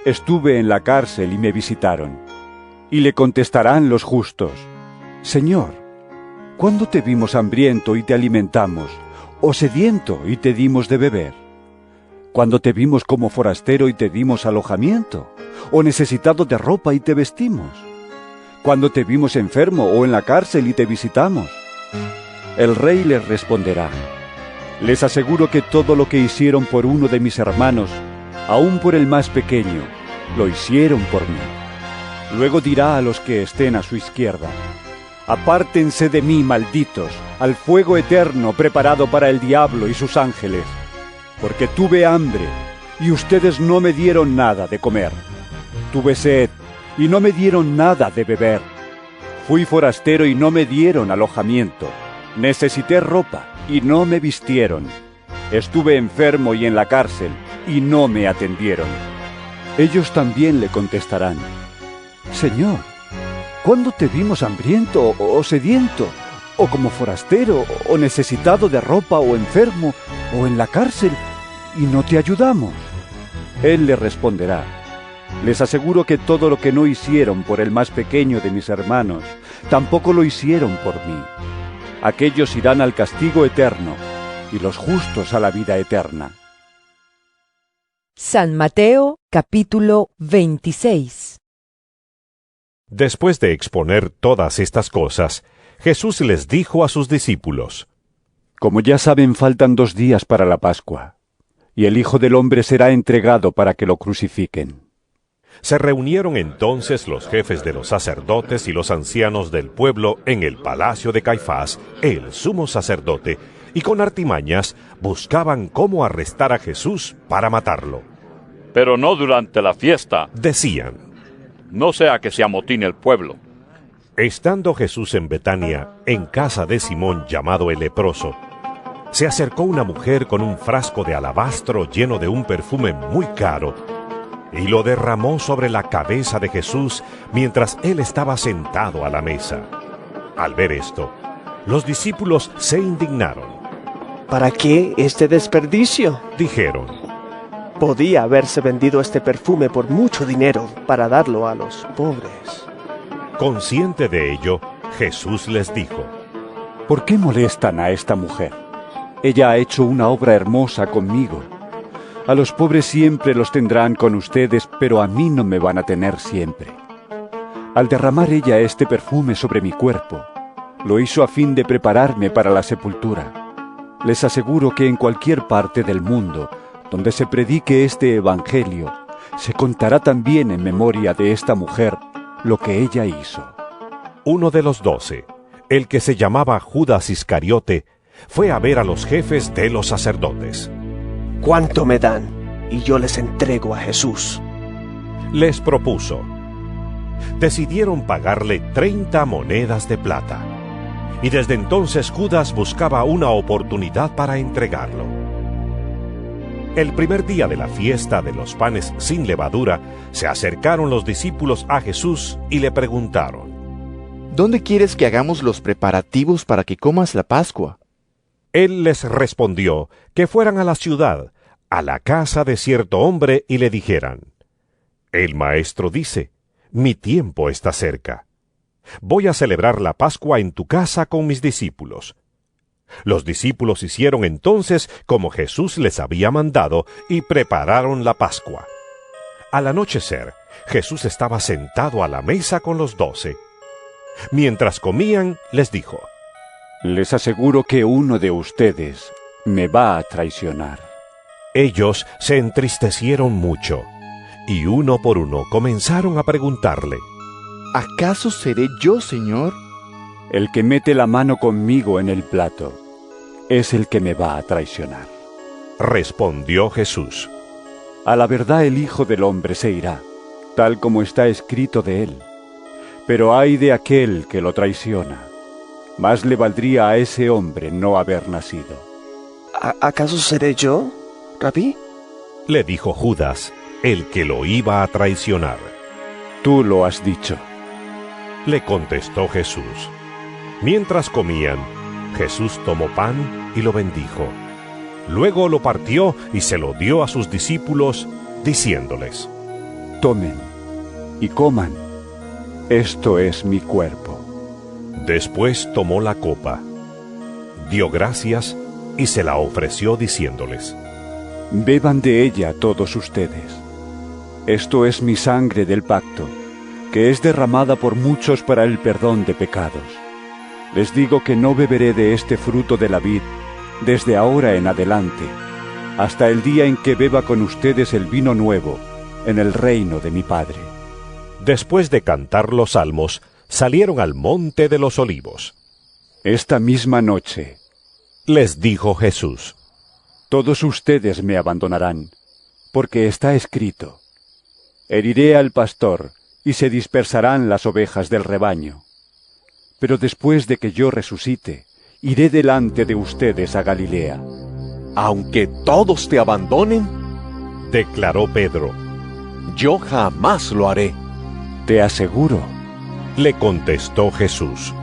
Speaker 3: Estuve en la cárcel y me visitaron. Y le contestarán los justos: Señor, ¿cuándo te vimos hambriento y te alimentamos, o sediento y te dimos de beber? ¿Cuándo te vimos como forastero y te dimos alojamiento, o necesitado de ropa y te vestimos? ¿Cuándo te vimos enfermo o en la cárcel y te visitamos? El Rey les responderá: les aseguro que todo lo que hicieron por uno de mis hermanos, aun por el más pequeño, lo hicieron por mí. Luego dirá a los que estén a su izquierda: apártense de mí, malditos, al fuego eterno preparado para el diablo y sus ángeles. Porque tuve hambre, y ustedes no me dieron nada de comer. Tuve sed, y no me dieron nada de beber. Fui forastero y no me dieron alojamiento. Necesité ropa, y no me vistieron. Estuve enfermo y en la cárcel, y no me atendieron. Ellos también le contestarán: Señor, ¿cuándo te vimos hambriento o sediento, o como forastero, o necesitado de ropa, o enfermo, o en la cárcel, y no te ayudamos? Él le responderá: les aseguro que todo lo que no hicieron por el más pequeño de mis hermanos, tampoco lo hicieron por mí. Aquellos irán al castigo eterno, y los justos a la vida eterna.
Speaker 1: San Mateo, capítulo 26.
Speaker 2: Después de exponer todas estas cosas, Jesús les dijo a sus discípulos:
Speaker 3: Como ya saben, faltan 2 días para la Pascua, y el Hijo del Hombre será entregado para que lo crucifiquen.
Speaker 2: Se reunieron entonces los jefes de los sacerdotes y los ancianos del pueblo en el palacio de Caifás, el sumo sacerdote, y con artimañas buscaban cómo arrestar a Jesús para matarlo.
Speaker 13: Pero no durante la fiesta,
Speaker 2: decían,
Speaker 13: no sea que se amotine el pueblo.
Speaker 2: Estando Jesús en Betania, en casa de Simón llamado el leproso, se acercó una mujer con un frasco de alabastro lleno de un perfume muy caro, y lo derramó sobre la cabeza de Jesús mientras él estaba sentado a la mesa. Al ver esto, los discípulos se indignaron.
Speaker 14: ¿Para qué este desperdicio?,
Speaker 2: dijeron.
Speaker 14: Podía haberse vendido este perfume por mucho dinero para darlo a los pobres.
Speaker 2: Consciente de ello, Jesús les dijo:
Speaker 3: ¿Por qué molestan a esta mujer? Ella ha hecho una obra hermosa conmigo. A los pobres siempre los tendrán con ustedes, pero a mí no me van a tener siempre. Al derramar ella este perfume sobre mi cuerpo, lo hizo a fin de prepararme para la sepultura. Les aseguro que en cualquier parte del mundo donde se predique este evangelio, se contará también en memoria de esta mujer lo que ella hizo.
Speaker 2: Uno de los 12, el que se llamaba Judas Iscariote, fue a ver a los jefes de los sacerdotes.
Speaker 14: ¿Cuánto me dan? Y yo les entrego a Jesús.
Speaker 2: Les propuso. Decidieron pagarle 30 monedas de plata. Y desde entonces Judas buscaba una oportunidad para entregarlo. El primer día de la fiesta de los panes sin levadura, se acercaron los discípulos a Jesús y le preguntaron:
Speaker 15: ¿Dónde quieres que hagamos los preparativos para que comas la Pascua?
Speaker 2: Él les respondió que fueran a la ciudad, a la casa de cierto hombre, y le dijeran: El maestro dice, mi tiempo está cerca. Voy a celebrar la Pascua en tu casa con mis discípulos. Los discípulos hicieron entonces como Jesús les había mandado y prepararon la Pascua. Al anochecer, Jesús estaba sentado a la mesa con los 12. Mientras comían, les dijo:
Speaker 3: Les aseguro que uno de ustedes me va a traicionar.
Speaker 2: Ellos se entristecieron mucho, y uno por uno comenzaron a preguntarle:
Speaker 15: ¿Acaso seré yo, Señor?
Speaker 3: El que mete la mano conmigo en el plato es el que me va a traicionar.
Speaker 2: Respondió Jesús:
Speaker 3: A la verdad el Hijo del Hombre se irá, tal como está escrito de él. Pero ay de aquel que lo traiciona. Más le valdría a ese hombre no haber nacido.
Speaker 14: ¿Acaso seré yo, Rabí?
Speaker 2: Le dijo Judas, el que lo iba a traicionar.
Speaker 3: Tú lo has dicho.
Speaker 2: Le contestó Jesús. Mientras comían, Jesús tomó pan y lo bendijo. Luego lo partió y se lo dio a sus discípulos, diciéndoles:
Speaker 3: Tomen y coman. Esto es mi cuerpo.
Speaker 2: Después tomó la copa, dio gracias y se la ofreció diciéndoles:
Speaker 3: Beban de ella todos ustedes. Esto es mi sangre del pacto, que es derramada por muchos para el perdón de pecados. Les digo que no beberé de este fruto de la vid desde ahora en adelante, hasta el día en que beba con ustedes el vino nuevo en el reino de mi Padre.
Speaker 2: Después de cantar los salmos, salieron al monte de los olivos.
Speaker 3: Esta misma noche,
Speaker 2: les dijo Jesús:
Speaker 3: todos ustedes me abandonarán, porque está escrito: heriré al pastor y se dispersarán las ovejas del rebaño. Pero después de que yo resucite, iré delante de ustedes a Galilea.
Speaker 12: Aunque todos te abandonen,
Speaker 2: declaró Pedro,
Speaker 12: yo jamás lo haré.
Speaker 3: Te aseguro,
Speaker 2: le contestó Jesús,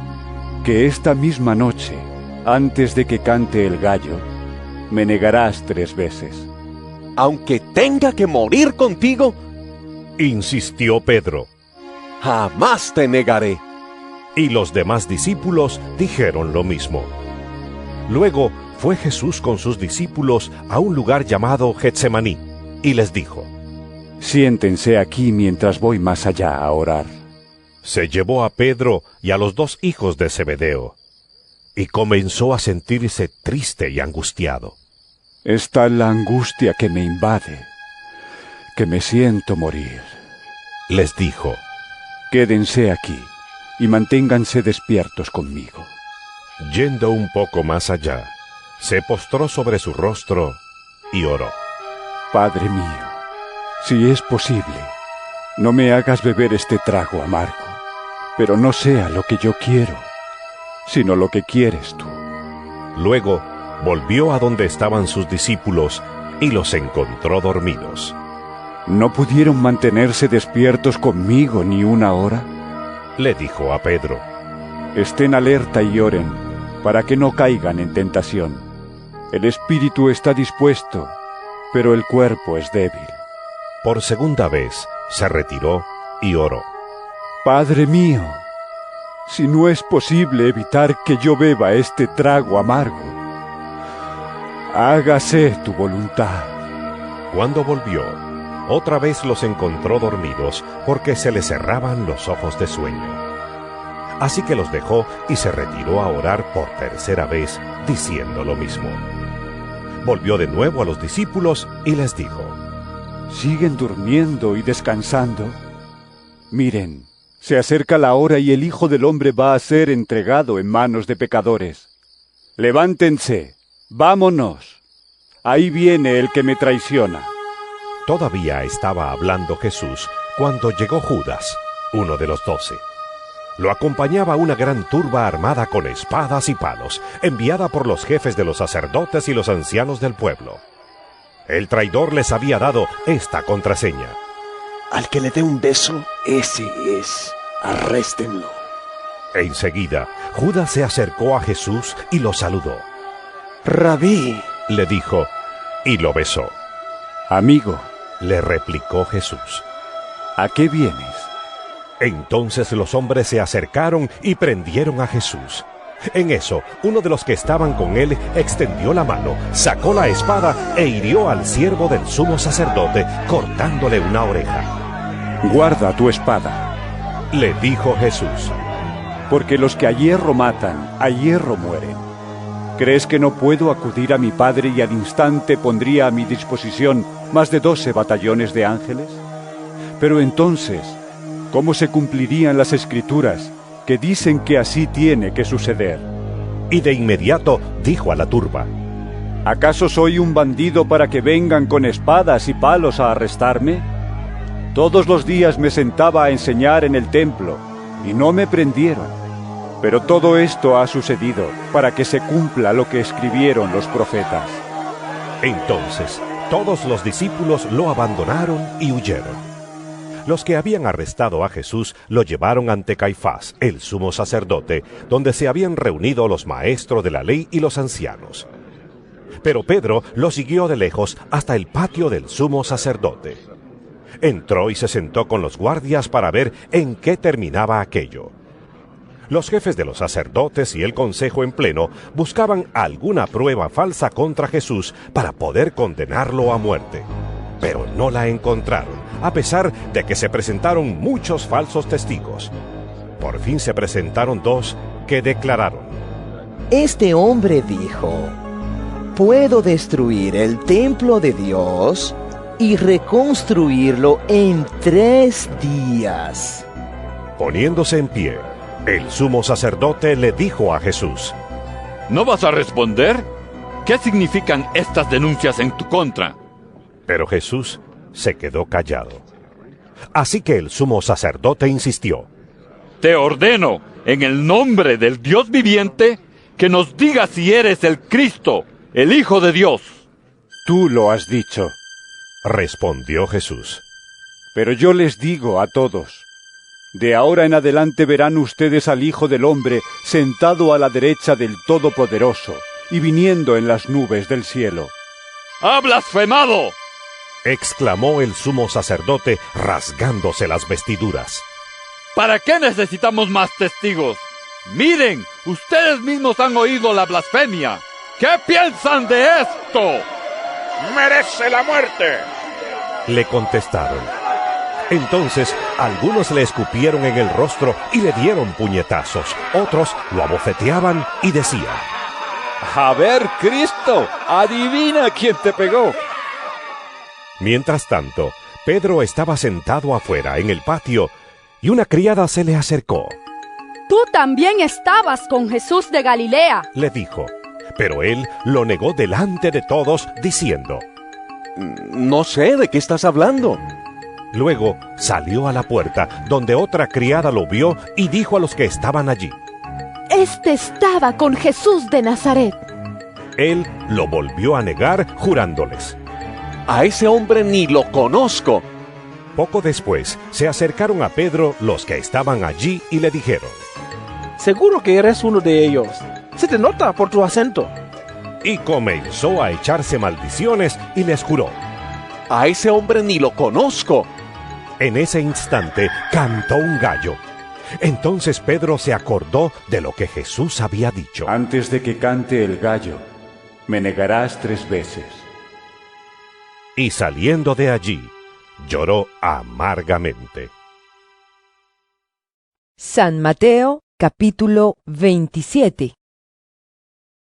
Speaker 3: que esta misma noche, antes de que cante el gallo, me negarás 3 veces.
Speaker 12: Aunque tenga que morir contigo,
Speaker 2: insistió Pedro,
Speaker 12: jamás te negaré.
Speaker 2: Y los demás discípulos dijeron lo mismo. Luego fue Jesús con sus discípulos a un lugar llamado Getsemaní, y les dijo:
Speaker 3: siéntense aquí mientras voy más allá a orar.
Speaker 2: Se llevó a Pedro y a los 2 hijos de Zebedeo, y comenzó a sentirse triste y angustiado.
Speaker 3: Esta es la angustia que me invade, que me siento morir.
Speaker 2: Les dijo:
Speaker 3: quédense aquí y manténganse despiertos conmigo.
Speaker 2: Yendo un poco más allá, se postró sobre su rostro y oró:
Speaker 3: Padre mío, si es posible, no me hagas beber este trago amargo, pero no sea lo que yo quiero, sino lo que quieres tú.
Speaker 2: Luego volvió a donde estaban sus discípulos y los encontró dormidos.
Speaker 3: ¿No pudieron mantenerse despiertos conmigo ni 1 hora?
Speaker 2: Le dijo a Pedro:
Speaker 3: estén alerta y oren, para que no caigan en tentación. El espíritu está dispuesto, pero el cuerpo es débil.
Speaker 2: Por segunda vez se retiró y oró:
Speaker 3: Padre mío, si no es posible evitar que yo beba este trago amargo, hágase tu voluntad.
Speaker 2: Cuando volvió, otra vez los encontró dormidos, porque se les cerraban los ojos de sueño. Así que los dejó y se retiró a orar por 3ª vez, diciendo lo mismo. Volvió de nuevo a los discípulos y les dijo:
Speaker 3: ¿siguen durmiendo y descansando? Miren, se acerca la hora y el Hijo del Hombre va a ser entregado en manos de pecadores. Levántense, vámonos. Ahí viene el que me traiciona.
Speaker 2: Todavía estaba hablando Jesús cuando llegó Judas, uno de los 12. Lo acompañaba una gran turba armada con espadas y palos, enviada por los jefes de los sacerdotes y los ancianos del pueblo. El traidor les había dado esta contraseña:
Speaker 14: al que le dé un beso, ese es. Arréstenlo.
Speaker 2: Enseguida, Judas se acercó a Jesús y lo saludó.
Speaker 14: Rabí,
Speaker 2: le dijo, y lo besó.
Speaker 3: Amigo,
Speaker 2: le replicó Jesús,
Speaker 3: ¿a qué vienes?
Speaker 2: Entonces los hombres se acercaron y prendieron a Jesús. En eso, uno de los que estaban con él extendió la mano, sacó la espada e hirió al siervo del sumo sacerdote, cortándole una oreja.
Speaker 3: Guarda tu espada,
Speaker 2: le dijo Jesús.
Speaker 3: porque los que a hierro matan, a hierro mueren. ¿Crees que no puedo acudir a mi Padre y al instante pondría a mi disposición más de 12 batallones de ángeles? Pero entonces, ¿cómo se cumplirían las Escrituras que dicen que así tiene que suceder?
Speaker 2: Y de inmediato dijo a la turba:
Speaker 3: ¿Acaso soy un bandido para que vengan con espadas y palos a arrestarme? Todos los días me sentaba a enseñar en el templo y no me prendieron. Pero todo esto ha sucedido para que se cumpla lo que escribieron los profetas.
Speaker 2: Entonces todos los discípulos lo abandonaron y huyeron. Los que habían arrestado a Jesús lo llevaron ante Caifás, el sumo sacerdote, donde se habían reunido los maestros de la ley y los ancianos. Pero Pedro lo siguió de lejos hasta el patio del sumo sacerdote. Entró y se sentó con los guardias para ver en qué terminaba aquello. Los jefes de los sacerdotes y el consejo en pleno buscaban alguna prueba falsa contra Jesús para poder condenarlo a muerte. Pero no la encontraron, a pesar de que se presentaron muchos falsos testigos. Por fin se presentaron 2 que declararon:
Speaker 16: Este hombre dijo: puedo destruir el templo de Dios y reconstruirlo en 3 días.
Speaker 2: Poniéndose en pie, el sumo sacerdote le dijo a Jesús:
Speaker 13: ¿No vas a responder? ¿Qué significan estas denuncias en tu contra?
Speaker 2: Pero Jesús se quedó callado. Así que el sumo sacerdote insistió:
Speaker 13: Te ordeno, en el nombre del Dios viviente, que nos digas si eres el Cristo, el Hijo de Dios.
Speaker 3: Tú lo has dicho,
Speaker 2: respondió Jesús.
Speaker 3: Pero yo les digo a todos: de ahora en adelante verán ustedes al Hijo del Hombre sentado a la derecha del Todopoderoso y viniendo en las nubes del cielo.
Speaker 13: ¡Ha blasfemado!,
Speaker 2: exclamó el sumo sacerdote rasgándose las vestiduras.
Speaker 13: ¿Para qué necesitamos más testigos? Miren, ustedes mismos han oído la blasfemia. ¿Qué piensan de esto?
Speaker 5: ¡Merece la muerte!,
Speaker 2: le contestaron. Entonces algunos le escupieron en el rostro y le dieron puñetazos. Otros lo abofeteaban y decían:
Speaker 17: A ver, Cristo, adivina quién te pegó.
Speaker 2: Mientras tanto, Pedro estaba sentado afuera en el patio y una criada se le acercó.
Speaker 6: Tú también estabas con Jesús de Galilea,
Speaker 2: le dijo. Pero él lo negó delante de todos, diciendo:
Speaker 12: No sé de qué estás hablando.
Speaker 2: Luego salió a la puerta, donde otra criada lo vio y dijo a los que estaban allí:
Speaker 6: Este estaba con Jesús de Nazaret.
Speaker 2: Él lo volvió a negar, jurándoles:
Speaker 12: A ese hombre ni lo conozco.
Speaker 2: Poco después se acercaron a Pedro los que estaban allí y le dijeron:
Speaker 18: Seguro que eres uno de ellos. Se te nota por tu acento.
Speaker 2: Y comenzó a echarse maldiciones y les juró:
Speaker 12: A ese hombre ni lo conozco.
Speaker 2: En ese instante cantó un gallo. Entonces Pedro se acordó de lo que Jesús había dicho:
Speaker 3: Antes de que cante el gallo, me negarás 3 veces.
Speaker 2: Y saliendo de allí, lloró amargamente.
Speaker 1: San Mateo, capítulo 27.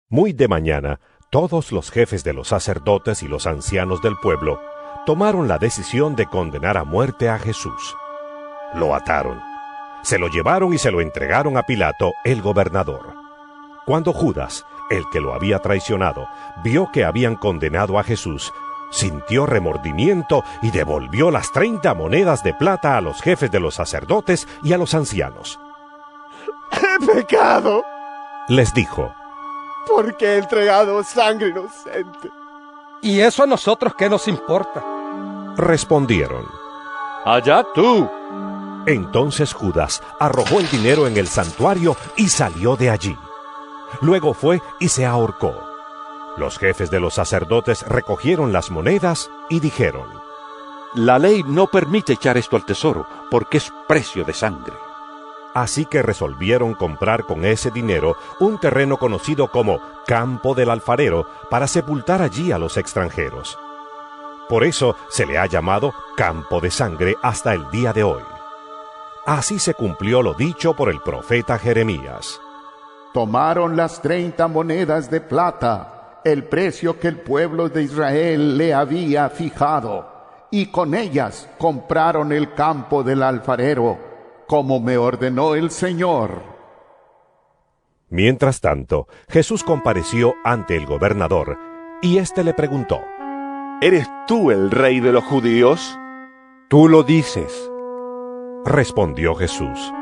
Speaker 2: Muy de mañana, todos los jefes de los sacerdotes y los ancianos del pueblo tomaron la decisión de condenar a muerte a Jesús. Lo ataron, se lo llevaron y se lo entregaron a Pilato, el gobernador. Cuando Judas, el que lo había traicionado, vio que habían condenado a Jesús, sintió remordimiento y devolvió las 30 monedas de plata a los jefes de los sacerdotes y a los ancianos.
Speaker 10: ¡He pecado!
Speaker 2: Les dijo:
Speaker 10: porque he entregado sangre inocente.
Speaker 17: ¿Y eso a nosotros qué nos importa?
Speaker 2: Respondieron:
Speaker 13: ¡Allá tú!
Speaker 2: Entonces Judas arrojó el dinero en el santuario y salió de allí. Luego fue y se ahorcó. Los jefes de los sacerdotes recogieron las monedas y dijeron:
Speaker 7: La ley no permite echar esto al tesoro, porque es precio de sangre.
Speaker 2: Así que resolvieron comprar con ese dinero un terreno conocido como Campo del Alfarero para sepultar allí a los extranjeros. Por eso se le ha llamado Campo de Sangre hasta el día de hoy. Así se cumplió lo dicho por el profeta Jeremías.
Speaker 4: Tomaron las 30 monedas de plata, el precio que el pueblo de Israel le había fijado, y con ellas compraron el campo del alfarero, como me ordenó el Señor.
Speaker 2: Mientras tanto, Jesús compareció ante el gobernador, y éste le preguntó:
Speaker 12: ¿Eres tú el rey de los judíos?
Speaker 3: Tú lo dices,
Speaker 2: respondió Jesús.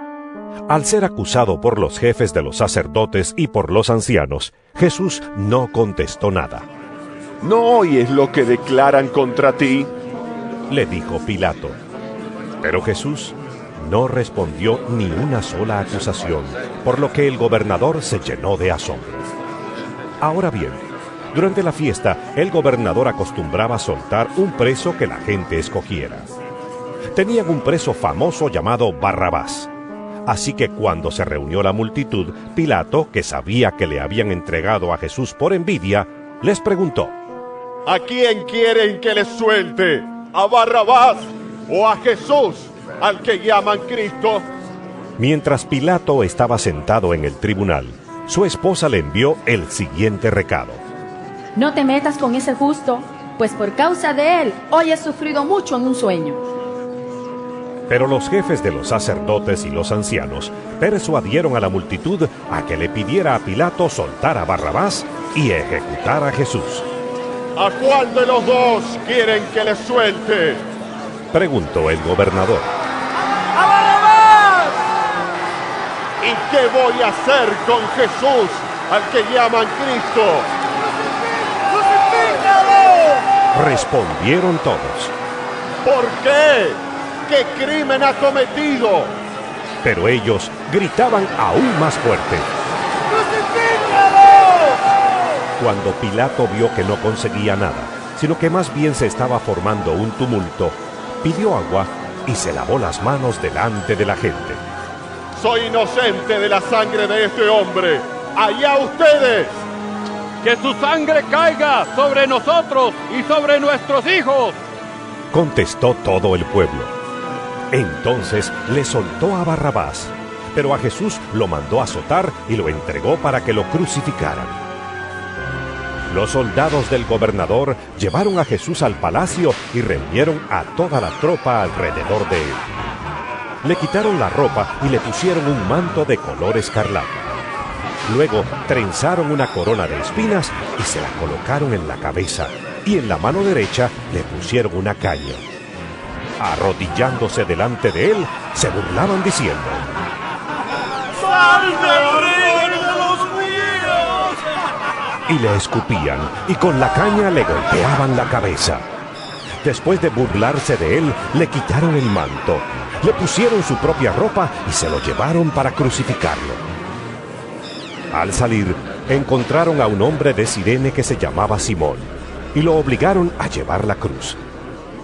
Speaker 2: Al ser acusado por los jefes de los sacerdotes y por los ancianos, Jesús no contestó nada.
Speaker 12: ¿No oyes lo que declaran contra ti?,
Speaker 2: le dijo Pilato. Pero Jesús no respondió ni una sola acusación, por lo que el gobernador se llenó de asombro. Ahora bien, durante la fiesta, el gobernador acostumbraba soltar un preso que la gente escogiera. Tenían un preso famoso llamado Barrabás. Así que cuando se reunió la multitud, Pilato, que sabía que le habían entregado a Jesús por envidia, les preguntó:
Speaker 5: ¿A quién quieren que les suelte? ¿A Barrabás o a Jesús, al que llaman Cristo?
Speaker 2: Mientras Pilato estaba sentado en el tribunal, su esposa le envió el siguiente recado:
Speaker 6: No te metas con ese justo, pues por causa de él hoy he sufrido mucho en un sueño.
Speaker 2: Pero los jefes de los sacerdotes y los ancianos persuadieron a la multitud a que le pidiera a Pilato soltar a Barrabás y ejecutar a Jesús.
Speaker 5: ¿A cuál de los dos quieren que les suelte?,
Speaker 2: preguntó el gobernador.
Speaker 5: ¡A Barrabás! ¿Y qué voy a hacer con Jesús, al que llaman Cristo? ¡Crucifícalo!,
Speaker 2: respondieron todos.
Speaker 5: ¿Por qué? ¿Qué crimen ha cometido?
Speaker 2: Pero ellos gritaban aún más fuerte.
Speaker 5: ¡Crucifícalo!
Speaker 2: Cuando Pilato vio que no conseguía nada, sino que más bien se estaba formando un tumulto, pidió agua y se lavó las manos delante de la gente.
Speaker 5: Soy inocente de la sangre de este hombre. ¡Allá ustedes!
Speaker 13: ¡Que su sangre caiga sobre nosotros y sobre nuestros hijos!,
Speaker 2: contestó todo el pueblo. Entonces le soltó a Barrabás, pero a Jesús lo mandó azotar y lo entregó para que lo crucificaran. Los soldados del gobernador llevaron a Jesús al palacio y reunieron a toda la tropa alrededor de él. Le quitaron la ropa y le pusieron un manto de color escarlata. Luego trenzaron una corona de espinas y se la colocaron en la cabeza, y en la mano derecha le pusieron una caña. Arrodillándose delante de él, se burlaban diciendo:
Speaker 5: ¡Salve el rey de los judíos!
Speaker 2: Y le escupían, y con la caña le golpeaban la cabeza. Después de burlarse de él, le quitaron el manto, le pusieron su propia ropa y se lo llevaron para crucificarlo. Al salir, encontraron a un hombre de Cirene que se llamaba Simón, y lo obligaron a llevar la cruz.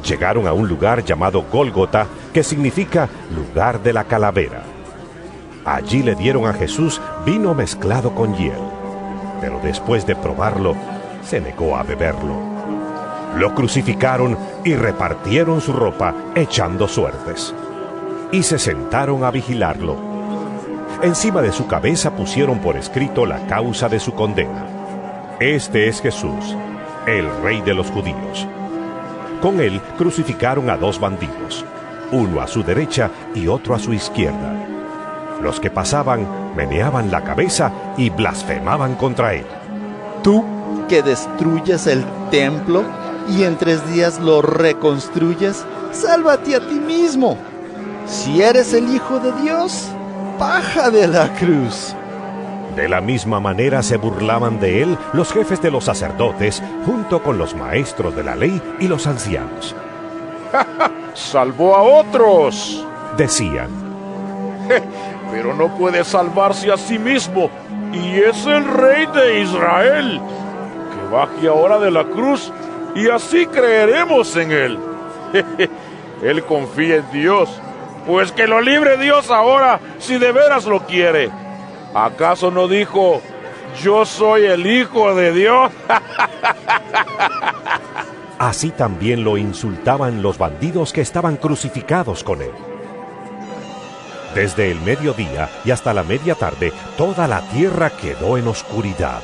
Speaker 2: Llegaron a un lugar llamado Gólgota, que significa lugar de la calavera. Allí le dieron a Jesús vino mezclado con hiel, pero después de probarlo, se negó a beberlo. Lo crucificaron y repartieron su ropa, echando suertes. Y se sentaron a vigilarlo. Encima de su cabeza pusieron por escrito la causa de su condena: Este es Jesús, el Rey de los Judíos. Con él crucificaron a 2 bandidos, uno a su derecha y otro a su izquierda. Los que pasaban meneaban la cabeza y blasfemaban contra él.
Speaker 15: Tú que destruyes el templo y en 3 días lo reconstruyes, sálvate a ti mismo. Si eres el Hijo de Dios, baja de la cruz.
Speaker 2: De la misma manera se burlaban de él los jefes de los sacerdotes, junto con los maestros de la ley y los ancianos.
Speaker 19: ¡Salvó a otros!,
Speaker 2: decían.
Speaker 19: Pero no puede salvarse a sí mismo, y es el Rey de Israel. Que baje ahora de la cruz, y así creeremos en él. Él confía en Dios, pues que lo libre Dios ahora, si de veras lo quiere. ¿Acaso no dijo: yo soy el Hijo de Dios?
Speaker 2: Así también lo insultaban los bandidos que estaban crucificados con él. Desde el mediodía y hasta la media tarde, toda la tierra quedó en oscuridad.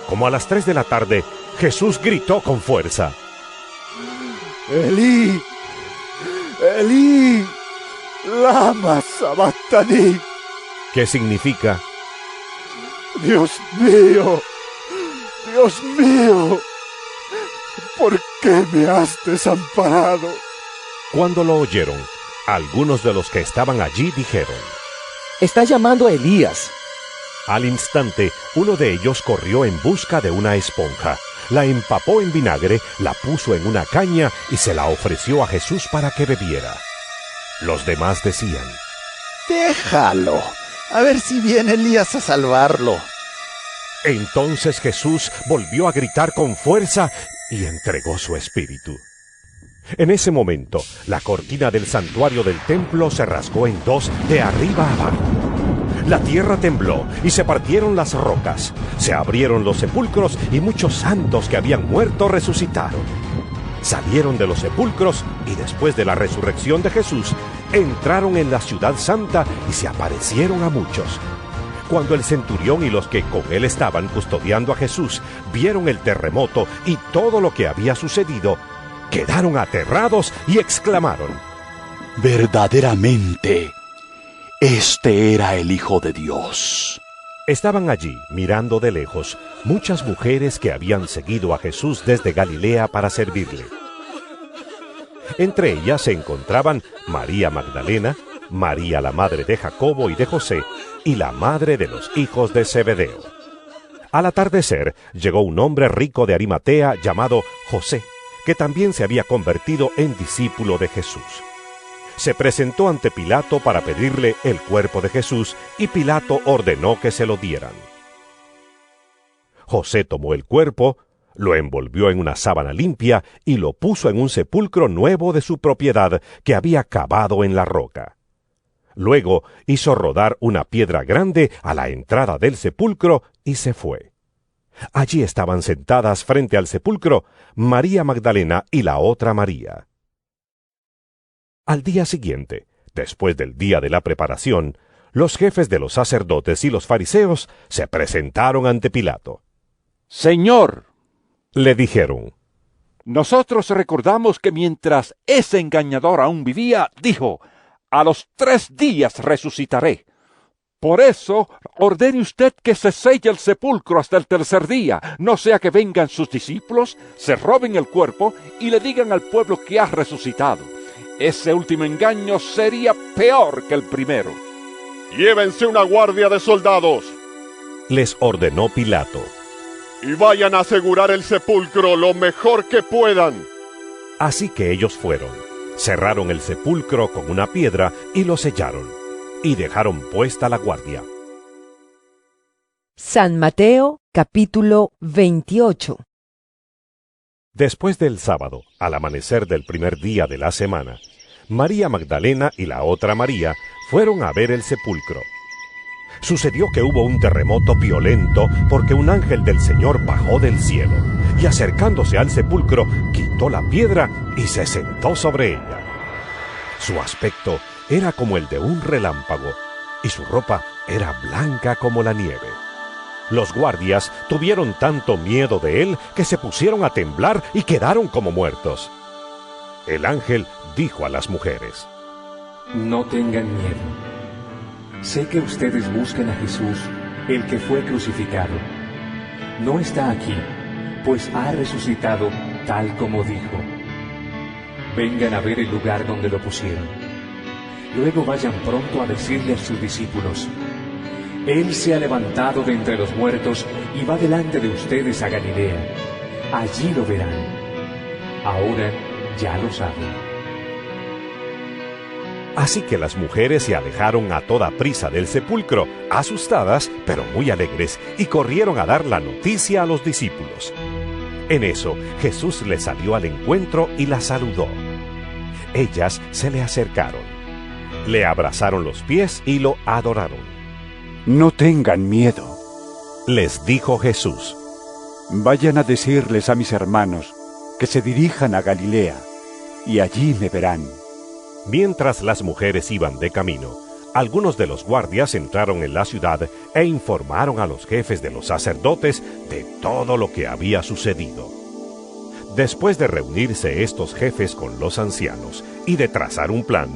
Speaker 2: Como a las 3 de la tarde, Jesús gritó con fuerza:
Speaker 20: Elí, Elí, lama sabactani.
Speaker 2: ¿Qué significa?
Speaker 20: Dios mío, ¿por qué me has desamparado?
Speaker 2: Cuando lo oyeron, algunos de los que estaban allí dijeron:
Speaker 16: Está llamando a Elías.
Speaker 2: Al instante, uno de ellos corrió en busca de una esponja, la empapó en vinagre, la puso en una caña y se la ofreció a Jesús para que bebiera. Los demás decían:
Speaker 15: Déjalo, a ver si viene Elías a salvarlo.
Speaker 2: Entonces Jesús volvió a gritar con fuerza y entregó su espíritu. En ese momento, la cortina del santuario del templo se rasgó en dos de arriba a abajo. La tierra tembló y se partieron las rocas. Se abrieron los sepulcros y muchos santos que habían muerto resucitaron. Salieron de los sepulcros y después de la resurrección de Jesús, entraron en la ciudad santa y se aparecieron a muchos. Cuando el centurión y los que con él estaban custodiando a Jesús vieron el terremoto y todo lo que había sucedido, quedaron aterrados y exclamaron:
Speaker 21: Verdaderamente, este era el Hijo de Dios.
Speaker 2: Estaban allí, mirando de lejos, muchas mujeres que habían seguido a Jesús desde Galilea para servirle. Entre ellas se encontraban María Magdalena, María la madre de Jacobo y de José, y la madre de los hijos de Zebedeo. Al atardecer, llegó un hombre rico de Arimatea llamado José, que también se había convertido en discípulo de Jesús. Se presentó ante Pilato para pedirle el cuerpo de Jesús, y Pilato ordenó que se lo dieran. José tomó el cuerpo, lo envolvió en una sábana limpia y lo puso en un sepulcro nuevo de su propiedad que había cavado en la roca. Luego hizo rodar una piedra grande a la entrada del sepulcro y se fue. Allí estaban sentadas frente al sepulcro María Magdalena y la otra María. Al día siguiente, después del día de la preparación, los jefes de los sacerdotes y los fariseos se presentaron ante Pilato.
Speaker 17: Señor,
Speaker 2: le dijeron,
Speaker 17: nosotros recordamos que mientras ese engañador aún vivía, dijo: a los 3 días resucitaré. Por eso, ordene usted que se selle el sepulcro hasta el 3er día, no sea que vengan sus discípulos, se roben el cuerpo y le digan al pueblo que ha resucitado. Ese último engaño sería peor que el primero.
Speaker 19: Llévense una guardia de soldados,
Speaker 2: les ordenó Pilato,
Speaker 19: y vayan a asegurar el sepulcro lo mejor que puedan.
Speaker 2: Así que ellos fueron, cerraron el sepulcro con una piedra y lo sellaron, y dejaron puesta la guardia.
Speaker 1: San Mateo, capítulo 28.
Speaker 2: Después del sábado, al amanecer del primer día de la semana, María Magdalena y la otra María fueron a ver el sepulcro. Sucedió que hubo un terremoto violento porque un ángel del Señor bajó del cielo y, acercándose al sepulcro, quitó la piedra y se sentó sobre ella. Su aspecto era como el de un relámpago y su ropa era blanca como la nieve. Los guardias tuvieron tanto miedo de él que se pusieron a temblar y quedaron como muertos. El ángel dijo a las mujeres:
Speaker 9: No tengan miedo. Sé que ustedes buscan a Jesús, el que fue crucificado. No está aquí, pues ha resucitado tal como dijo. Vengan a ver el lugar donde lo pusieron. Luego vayan pronto a decirle a sus discípulos: Él se ha levantado de entre los muertos y va delante de ustedes a Galilea. Allí lo verán. Ahora ya lo saben.
Speaker 2: Así que las mujeres se alejaron a toda prisa del sepulcro, asustadas pero muy alegres, y corrieron a dar la noticia a los discípulos. En eso, Jesús les salió al encuentro y las saludó. Ellas se le acercaron, le abrazaron los pies y lo adoraron.
Speaker 3: No tengan miedo,
Speaker 2: les dijo Jesús.
Speaker 3: Vayan a decirles a mis hermanos que se dirijan a Galilea, y allí me verán.
Speaker 2: Mientras las mujeres iban de camino, Algunos de los guardias entraron en la ciudad e informaron a los jefes de los sacerdotes de todo lo que había sucedido. Después de reunirse estos jefes con los ancianos y de trazar un plan,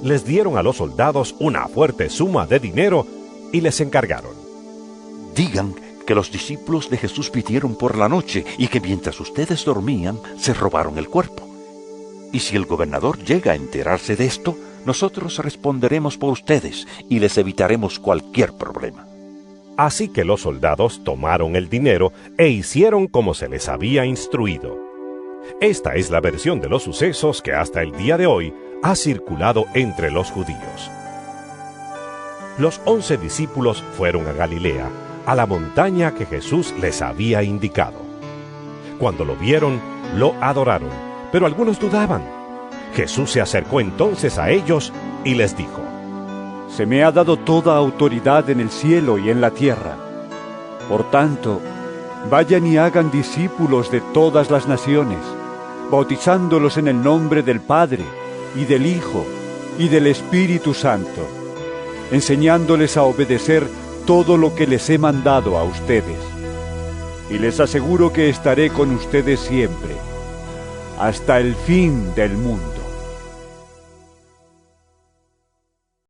Speaker 2: les dieron a los soldados una fuerte suma de dinero y les encargaron:
Speaker 7: digan que los discípulos de Jesús pidieron por la noche y que mientras ustedes dormían se robaron el cuerpo. Y si el gobernador llega a enterarse de esto, nosotros responderemos por ustedes y les evitaremos cualquier problema.
Speaker 2: Así que los soldados tomaron el dinero e hicieron como se les había instruido. Esta es la versión de los sucesos que hasta el día de hoy ha circulado entre los judíos. Los 11 discípulos fueron a Galilea, a la montaña que Jesús les había indicado. Cuando lo vieron, lo adoraron, pero algunos dudaban. Jesús se acercó entonces a ellos y les dijo:
Speaker 3: Se me ha dado toda autoridad en el cielo y en la tierra. Por tanto, vayan y hagan discípulos de todas las naciones, bautizándolos en el nombre del Padre, y del Hijo, y del Espíritu Santo, enseñándoles a obedecer todo lo que les he mandado a ustedes. Y les aseguro que estaré con ustedes siempre, hasta el fin del mundo.